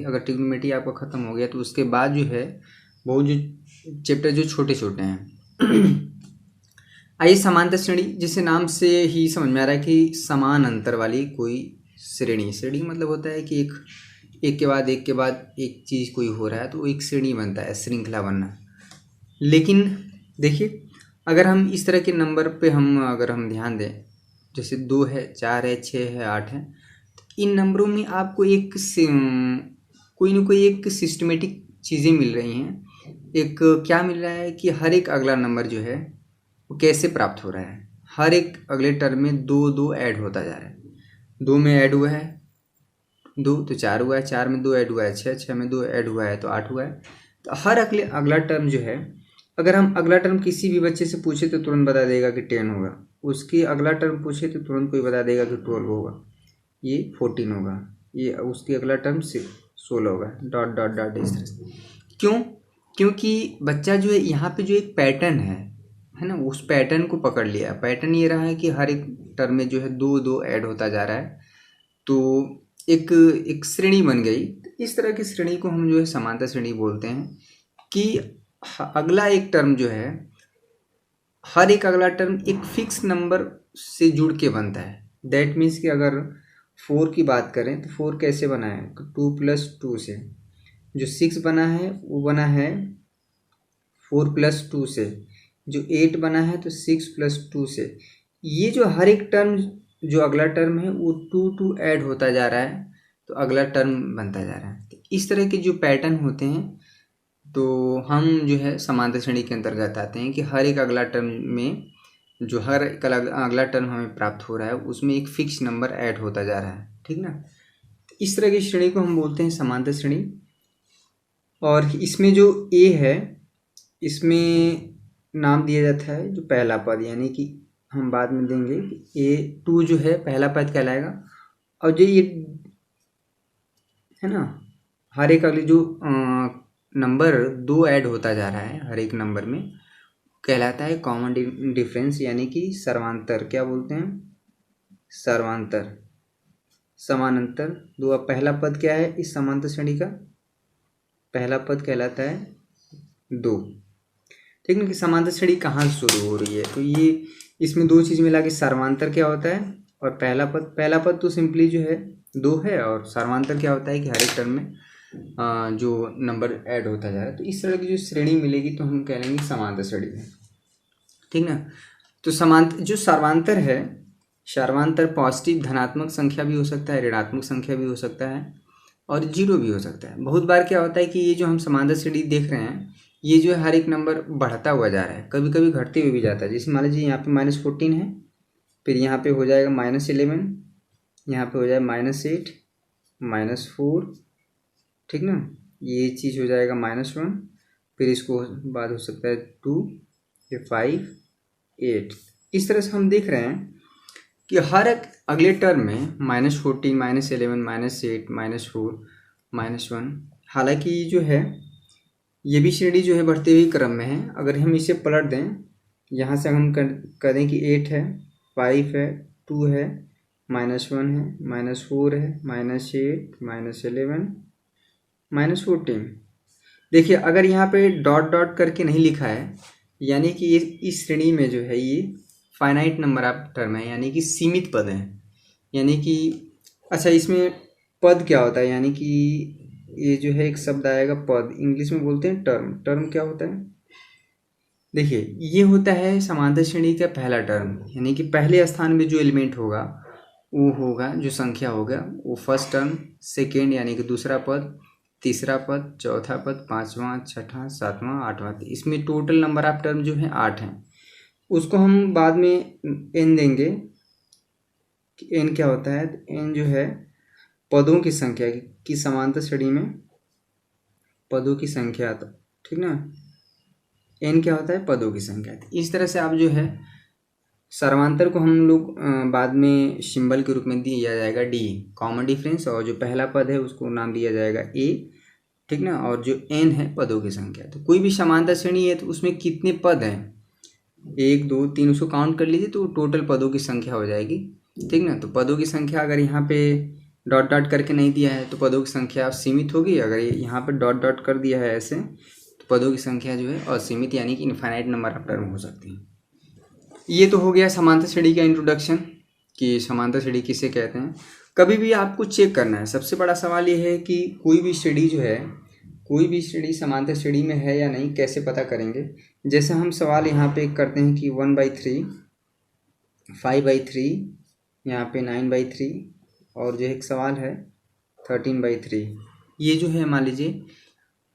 गई, अगर ट्रिग्नोमेट्री आपका ख़त्म हो गया तो उसके बाद जो है बहुत जो चैप्टर जो छोटे छोटे हैं। आइए समांतर श्रेणी, जिसे नाम से ही समझ में आ रहा है कि समान अंतर वाली कोई श्रेणी। श्रेणी मतलब होता है कि एक के बाद एक चीज़ कोई हो रहा है तो एक श्रेणी बनता है, श्रृंखला बनना। लेकिन देखिए, अगर हम इस तरह के नंबर पे अगर हम ध्यान दें, जैसे 2 है, 4 है, 6 है, 8 है, तो इन नंबरों में आपको कोई ना कोई एक सिस्टमेटिक चीज़ें मिल रही हैं। एक क्या मिल रहा है कि हर एक अगला नंबर जो है वो कैसे प्राप्त हो रहा है। हर एक अगले टर्म में 2 ऐड होता जा रहा है। 2 में ऐड हुआ है 2 तो 4 हुआ है, 4 में 2 ऐड हुआ है 6, 6 में 2 ऐड हुआ है तो 8 हुआ है। तो हर अगला टर्म जो है, अगर हम अगला टर्म किसी भी बच्चे से पूछे तो तुरंत बता देगा कि 10 होगा। उसकी अगला टर्म पूछे तो तुरंत कोई बता देगा कि 12 होगा, ये 14 होगा, ये उसकी अगला टर्म 16 होगा, डॉट डॉट डॉट इस तरह से। क्यों? क्योंकि बच्चा जो है यहाँ पे जो एक पैटर्न है ना, उस पैटर्न को पकड़ लिया। पैटर्न ये रहा है कि हर एक टर्म में जो है 2 ऐड होता जा रहा है, तो एक श्रेणी बन गई। इस तरह की श्रेणी को हम जो है समांतर श्रेणी बोलते हैं कि अगला एक टर्म जो है, हर एक अगला टर्म एक फिक्स नंबर से जुड़ के बनता है। दैट मीन्स कि अगर 4 की बात करें तो 4 कैसे बना है, 2 + 2 से। जो 6 बना है वो बना है 4 + 2 से। जो 8 बना है तो 6 + 2 से। ये जो हर एक टर्म, जो अगला टर्म है वो 2 ऐड होता जा रहा है तो अगला टर्म बनता जा रहा है। तो इस तरह के जो पैटर्न होते हैं तो हम जो है समांतर श्रेणी के अंतर्गत आते हैं कि हर एक अगला टर्म में जो हर एक अगला टर्म हमें प्राप्त हो रहा है उसमें एक फिक्स नंबर ऐड होता जा रहा है, ठीक ना। इस तरह की श्रेणी को हम बोलते हैं समांतर श्रेणी। और इसमें जो ए है, इसमें नाम दिया जाता है जो पहला पद, यानी कि हम बाद में देंगे कि A2 जो है पहला पद कहलाएगा। और जो ये है ना, हर एक अगले जो नंबर 2 ऐड होता जा रहा है हर एक नंबर में, कहलाता है कॉमन डिफरेंस, यानी कि सर्वांतर। क्या बोलते हैं? सर्वांतर, समानांतर। दो, अब पहला पद क्या है इस समांतर श्रेणी का? पहला पद कहलाता है 2, ठीक ना। कि समांतर श्रेणी कहाँ से शुरू हो रही है, तो ये इसमें 2 चीज़ मिला के सर्वांतर क्या होता है और पहला पद तो सिंपली जो है 2 है, और सर्वांतर क्या होता है कि हर एक टर्म में जो नंबर ऐड होता जा रहा है। तो इस तरह की जो श्रेणी मिलेगी तो हम कह लेंगे समांतर श्रेणी है, ठीक ना। तो जो सर्वांतर है, सर्वांतर पॉजिटिव धनात्मक संख्या भी हो सकता है, ऋणात्मक संख्या भी हो सकता है, और 0 भी हो सकता है। बहुत बार क्या होता है कि ये जो हम समांतर श्रेणी देख रहे हैं, ये जो है हर एक नंबर बढ़ता हुआ जा रहा है, कभी कभी घटते हुए भी जाता है। जैसे मान लीजिए यहाँ पे -14 है, फिर यहाँ पे हो जाएगा -11, यहाँ पे हो जाएगा -8, -4, ठीक ना। ये चीज़ हो जाएगा -1, फिर इसको बाद हो सकता है 2, फिर 5, 8। इस तरह से हम देख रहे हैं कि हर एक अगले टर्म में -14, -11, -8, -4, -1। हालांकि जो है ये भी श्रेणी जो है बढ़ते हुए क्रम में है। अगर हम इसे पलट दें, यहाँ से हम कर दें कि 8 है, 5 है, 2 है, -1 है, -4 है, -8, -11, -14। देखिए, अगर यहाँ पे डॉट डॉट करके नहीं लिखा है, यानी कि ये इस श्रेणी में जो है ये फाइनाइट नंबर ऑफ टर्म है, यानी कि सीमित पद है। यानी कि अच्छा, इसमें पद क्या होता है, यानी कि ये जो है एक शब्द आएगा पद, इंग्लिश में बोलते हैं टर्म। टर्म क्या होता है? देखिए, ये होता है समांतर श्रेणी का पहला टर्म, यानी कि पहले स्थान में जो एलिमेंट होगा वो होगा, जो संख्या होगा वो फर्स्ट टर्म, सेकेंड यानी कि दूसरा पद, तीसरा पद, चौथा पद, पाँचवा, छठा, सातवां, आठवां। इसमें टोटल नंबर ऑफ टर्म जो है 8 हैं। उसको हम बाद में n देंगे कि n क्या होता है। तो n जो है पदों की संख्या की समांतर श्रेणी में पदों की संख्या, तो ठीक ना। n क्या होता है? पदों की संख्या। इस तरह से आप जो है सर्वांतर को हम लोग बाद में सिंबल के रूप में दिया जाएगा d, कॉमन डिफरेंस, और जो पहला पद है उसको नाम दिया जाएगा a, ठीक ना। और जो n है पदों की संख्या। तो कोई भी समांतर श्रेणी है तो उसमें कितने पद हैं, 1 2 3, उसको काउंट कर लीजिए तो टोटल पदों की संख्या हो जाएगी, ठीक ना। तो पदों की संख्या अगर यहाँ पे डॉट डॉट करके नहीं दिया है तो पदों की संख्या सीमित होगी। अगर ये यहाँ पर डॉट डॉट कर दिया है ऐसे तो पदों की संख्या जो है असीमित यानी कि इनफाइनाइट नंबर ऑफ टर्म हो सकती है। ये तो हो गया समांतर श्रेणी का इंट्रोडक्शन कि समांतर श्रेणी किसे कहते हैं। कभी भी आपको चेक करना है, सबसे बड़ा सवाल ये है कि कोई भी श्रेणी जो है, कोई भी श्रेणी समांतर श्रेणी में है या नहीं, कैसे पता करेंगे। जैसे हम सवाल यहाँ पे करते हैं कि 1/3, 5/3, यहाँ पे 9/3 और जो एक सवाल है 13/3। ये जो है मान लीजिए,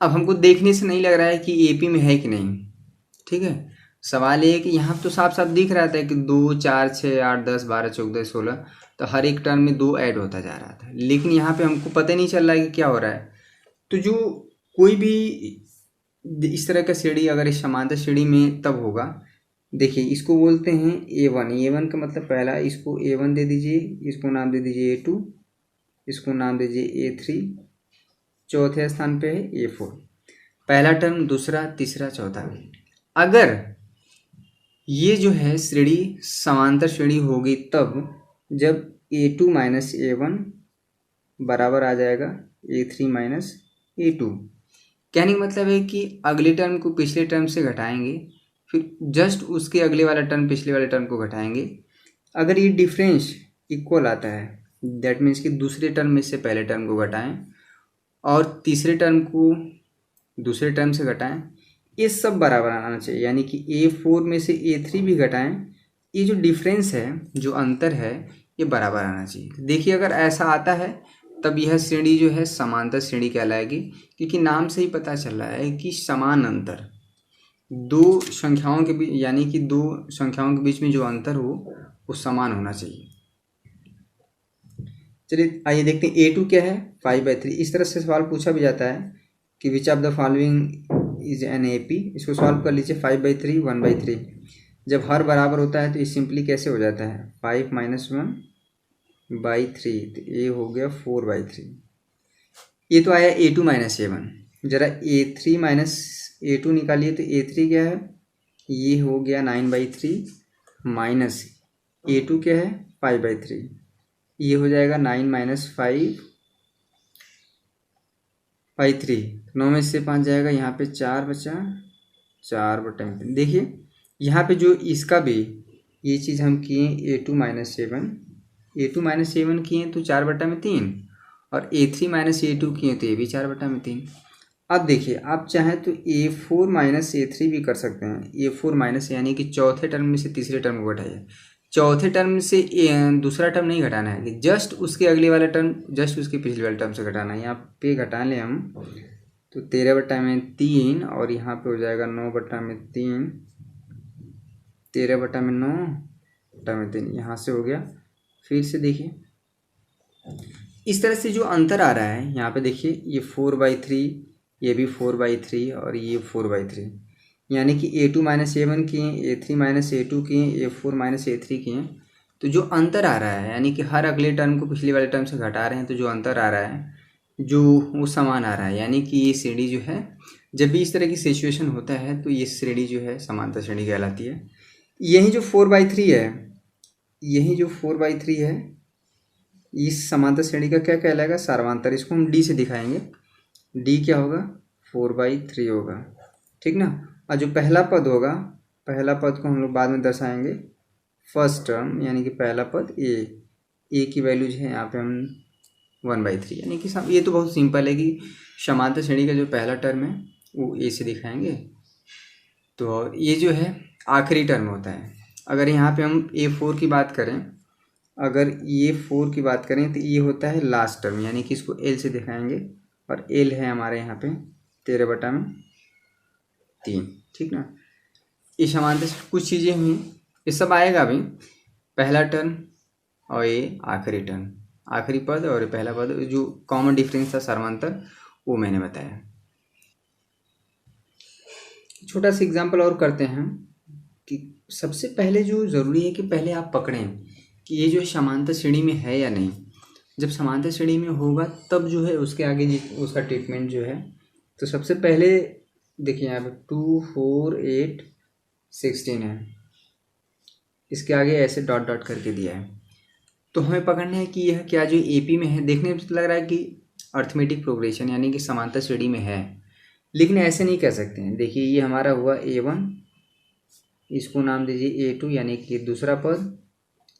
अब हमको देखने से नहीं लग रहा है कि एपी में है कि नहीं, ठीक है। सवाल ये है कि यहाँ तो साफ साफ दिख रहा था कि 2, 4, 6, 8, 10, 12, 14, 16, तो हर एक टर्म में 2 ऐड होता जा रहा था, लेकिन यहाँ पे हमको पता नहीं चल रहा है कि क्या हो रहा है। तो जो कोई भी इस तरह का श्रेणी अगर इस समांतर श्रेणी में तब होगा, देखिए इसको बोलते हैं A1। A1 का मतलब पहला, इसको A1 दे दीजिए, इसको नाम दे दीजिए A2, इसको नाम दीजिए A3, चौथे स्थान पे है A4। पहला टर्म, दूसरा, तीसरा, चौथा। अगर ये जो है श्रेणी समांतर श्रेणी होगी तब जब A2 माइनस A1 बराबर आ जाएगा A3 माइनस A2। कहने का मतलब है कि अगले टर्म को पिछले टर्म से घटाएंगे, फिर जस्ट उसके अगले वाला टर्म पिछले वाले टर्म को घटाएंगे। अगर ये डिफरेंस इक्वल आता है दैट मीन्स कि दूसरे टर्म में से पहले टर्म को घटाएं और तीसरे टर्म को दूसरे टर्म से घटाएं, ये सब बराबर आना चाहिए। यानी कि A4 में से A3 भी घटाएं, ये जो डिफरेंस है, जो अंतर है, ये बराबर आना चाहिए। देखिए अगर ऐसा आता है तब यह श्रेणी जो है समांतर श्रेणी कहलाएगी, क्योंकि नाम से ही पता चल रहा है कि समान अंतर दो संख्याओं के बीच, यानी कि दो संख्याओं के बीच में जो अंतर हो वो समान होना चाहिए। चलिए आइए देखते हैं A2 क्या है, 5/3। इस तरह से सवाल पूछा भी जाता है कि which of the following is an AP। इसको सॉल्व कर लीजिए। 5/3, 1/3। जब हर बराबर होता है तो ये सिंपली कैसे हो जाता है, 5 - 1/3, तो ये हो गया 4/3। ये तो आया A2 माइनस A1। जरा A3 माइनस A2 निकालिए तो A3 क्या है, ये हो गया 9/3 माइनस A2 क्या है 5/3, ये हो जाएगा 9 - 5/3। 9 में से 5 जाएगा, यहाँ पे 4 बचा, 4/3। देखिए यहाँ पे जो इसका भी ये चीज़ हम किए A2 माइनस A1 किए तो 4/3, और A3 माइनस A2 किए तो ये भी 4/3। अब देखिए आप चाहें तो A4 माइनस A3 भी कर सकते हैं। A4 माइनस यानी कि चौथे टर्म में से तीसरे टर्म को घटाइए। चौथे टर्म से दूसरा टर्म नहीं घटाना है, कि जस्ट उसके अगले वाला टर्म, जस्ट उसके पिछले वाले टर्म से घटाना है। यहाँ पे घटा लें हम तो 13/3, और यहाँ पे हो जाएगा 9/3, 13/9/3, यहाँ से हो गया। फिर से देखिए इस तरह से जो अंतर आ रहा है यहाँ पे देखिए, ये 4/3, ये भी 4/3 और ये 4/3, यानी कि A2 माइनस A1 किए, A3 माइनस A2 किए, A4 माइनस A3 किए, तो जो अंतर आ रहा है यानी कि हर अगले टर्म को पिछले वाले टर्म से घटा रहे हैं, तो जो अंतर आ रहा है जो वो समान आ रहा है। यानी कि ये श्रेणी जो है, जब भी इस तरह की सिचुएशन होता है तो ये श्रेणी जो है समांतर श्रेणी कहलाती है। यही जो 4/3 है, यही जो 4/3 है, इस समांतर श्रेणी का क्या कहलाएगा, सर्वांतर। इसको हम D से दिखाएंगे। D क्या होगा, 4/3 होगा, ठीक ना। और जो पहला पद होगा, पहला पद को हम लोग बाद में दर्शाएंगे, फर्स्ट टर्म यानी कि पहला पद A की वैल्यू जो है यहाँ पे हम 1/3, यानी कि ये तो बहुत सिंपल है कि समांतर श्रेणी का जो पहला टर्म है वो A से दिखाएंगे। तो ये जो है आखिरी टर्म होता है। अगर यहाँ पे हम A4 की बात करें, अगर ये 4 की बात करें तो ये होता है लास्ट टर्म, यानी कि इसको L से दिखाएंगे, और L है हमारे यहाँ पे 13/3, ठीक ना। ये समांतर कुछ चीज़ें हुई, ये सब आएगा अभी। पहला टर्म और ये आखिरी टर्म, आखिरी पद और पहला पद, जो कॉमन डिफरेंस था सर्वांतर, वो मैंने बताया। छोटा सा एग्जाम्पल और करते हैं कि सबसे पहले जो ज़रूरी है कि पहले आप पकड़ें कि ये जो समांतर श्रेणी में है या नहीं। जब समांतर श्रेणी में होगा तब जो है उसके आगे उसका ट्रीटमेंट जो है, तो सबसे पहले देखिए यहाँ पे 2, 4, 8, 16 है, इसके आगे ऐसे डॉट डॉट करके दिया है। तो हमें पकड़ना है कि यह क्या जो AP में है, देखने में लग रहा है कि अर्थमेटिक प्रोग्रेशन यानी कि समांतर श्रेणी में है, लेकिन ऐसे नहीं कह सकते हैं। देखिए ये हमारा हुआ A1, इसको नाम दीजिए A2 यानी कि दूसरा पद,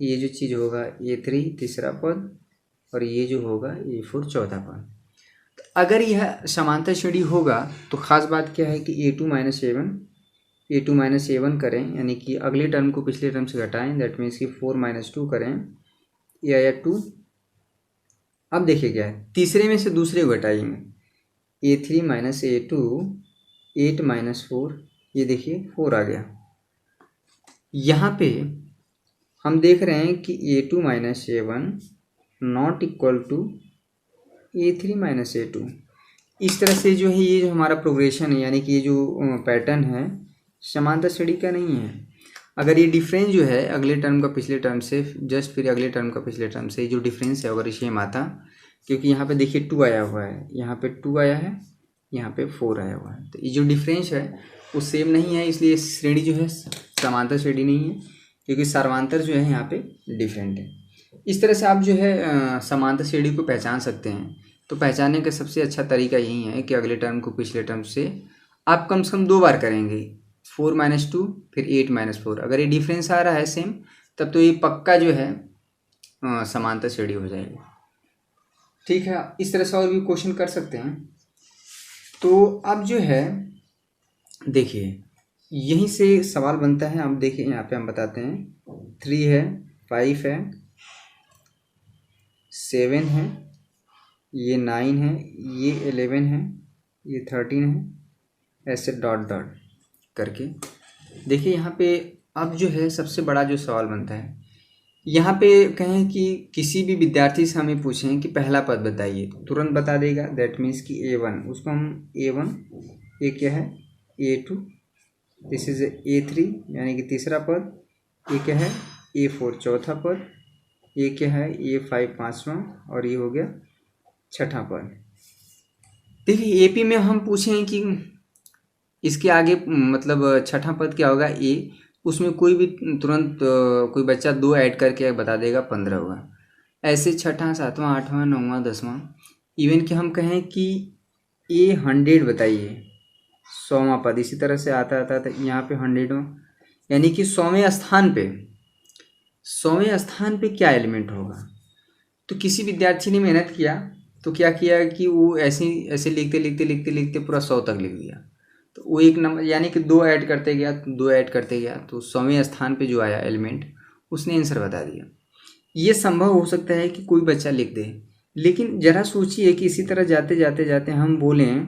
ये जो चीज़ होगा A3 तीसरा पद, और ये जो होगा A4 चौथा पद। तो अगर यह समांतर श्रेणी होगा तो खास बात क्या है कि A2 माइनस A1 करें, यानी कि अगले टर्म को पिछले टर्म से घटाएं, दैट मीन्स कि 4 - 2 करें, ये आया 2। अब देखिए क्या है, तीसरे में से दूसरे को घटाएंगे, A3 - A2 8 - 4, ये देखिए 4 आ गया। यहाँ पे हम देख रहे हैं कि A2 - A1 not equal to A3 - A2। इस तरह से जो है ये जो हमारा प्रोग्रेशन है, यानी कि ये जो पैटर्न है समांतर श्रेणी का नहीं है। अगर ये डिफरेंस जो है अगले टर्म का पिछले टर्म से, जस्ट फिर अगले टर्म का पिछले टर्म से जो डिफरेंस है अगर सेम आता, क्योंकि यहाँ पे देखिए 2 आया हुआ है, यहाँ पे 2 आया है, यहाँ पे 4 आया हुआ है, तो ये जो डिफरेंस है वो सेम नहीं है, इसलिए श्रेणी जो है समांतर श्रेणी नहीं है, क्योंकि सर्वांतर जो है यहाँ पे डिफरेंट है। इस तरह से आप जो है समांतर श्रेणी को पहचान सकते हैं। तो पहचानने का सबसे अच्छा तरीका यही है कि अगले टर्म को पिछले टर्म से आप कम से कम 2 बार करेंगे, 4 - 2 फिर 8 - 4। अगर ये डिफरेंस आ रहा है सेम, तब तो ये पक्का जो है समांतर श्रेणी हो जाएगी। ठीक है, इस तरह से और भी क्वेश्चन कर सकते हैं। तो अब जो है देखिए यहीं से सवाल बनता है। अब देखिए यहाँ पे हम बताते हैं 3 है, 5 है, 7 है, ये 9 है, ये 11 है, ये 13 है, ऐसे डॉट डॉट करके। देखिए यहाँ पे अब जो है सबसे बड़ा जो सवाल बनता है, यहाँ पे कहें कि किसी भी विद्यार्थी से हमें पूछें कि पहला पद बताइए, तुरंत बता देगा, दैट मीन्स कि A1, उसको हम A1, ये क्या है A2, दिस इज A3 यानी कि तीसरा पद, ये क्या है A4 चौथा पद, ये क्या है A5 पाँचवा, और ये हो गया छठा पद। देखिए AP में हम पूछें कि इसके आगे मतलब छठा पद क्या होगा A, उसमें कोई भी तुरंत कोई बच्चा 2 ऐड करके बता देगा 15 होगा। ऐसे छठा, सातवां, आठवां, नौवां, 10वां, इवन कि हम कहें कि A100 बताइए, 100वां पद, इसी तरह से आता था यहाँ पे 100वां, यानी कि 100वें स्थान पे क्या एलिमेंट होगा। तो किसी विद्यार्थी ने मेहनत किया तो क्या किया कि वो ऐसे ऐसे लिखते लिखते लिखते लिखते पूरा 100 तक लिख दिया। तो वो एक नंबर यानी कि 2 ऐड करते गया, 2 ऐड करते गया, तो 100वें स्थान पे जो आया एलिमेंट उसने आंसर बता दिया। ये संभव हो सकता है कि कोई बच्चा लिख दे, लेकिन ज़रा सोचिए कि इसी तरह जाते जाते जाते हम बोलें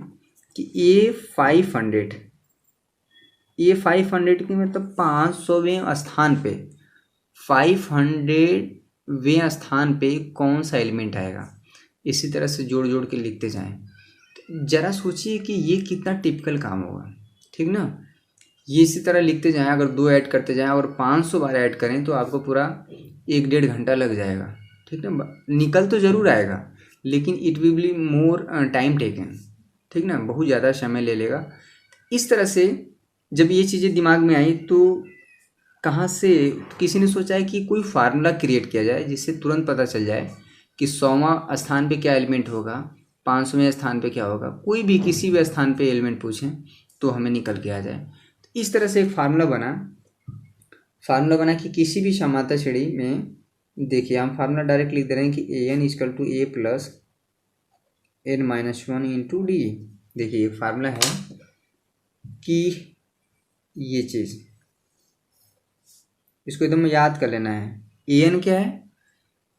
कि A500 की मतलब 500वें स्थान पे, 500वें स्थान पे कौन सा एलिमेंट आएगा, इसी तरह से जोड़ जोड़ के लिखते जाएं। ज़रा सोचिए कि ये कितना टिपिकल काम होगा, ठीक ना। ये इसी तरह लिखते जाएं, अगर 2 ऐड करते जाएं और 500 बार ऐड करें तो आपको पूरा 1-1.5 घंटा लग जाएगा, ठीक ना। निकल तो ज़रूर आएगा, लेकिन it will be more time taken, ठीक ना, बहुत ज़्यादा समय ले लेगा। इस तरह से जब ये चीज़ें दिमाग में आई तो कहाँ से किसी ने सोचा है कि कोई फार्मूला क्रिएट किया जाए जिससे तुरंत पता चल जाए कि 100वां स्थान पे क्या एलिमेंट होगा, 500वें स्थान पे क्या होगा। कोई भी किसी भी स्थान पे एलिमेंट पूछें तो हमें निकल के आ जाए। इस तरह से एक फार्मूला बना कि किसी भी समांतर श्रेणी में, देखिए हम फार्मूला डायरेक्ट लिख दे रहे हैं कि AN = A + n-1 × D। देखिए ये फार्मूला है कि ये चीज़ इसको एकदम याद कर लेना है। AN क्या है,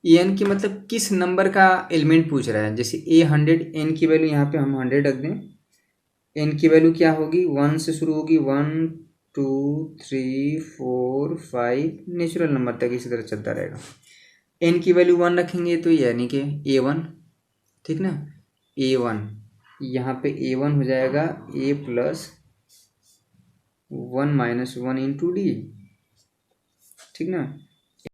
AN की मतलब किस नंबर का एलिमेंट पूछ रहा है। जैसे A100, N की वैल्यू यहाँ पे हम 100 रख दें, N की वैल्यू क्या होगी, 1 से शुरू होगी, 1 2 3 4 5, नेचुरल नंबर तक इसी तरह चलता रहेगा। N की वैल्यू 1 रखेंगे तो यानी कि A1, ठीक ना, A1, यहाँ पे A1 हो जाएगा A + 1 - 1 × D, ठीक ना।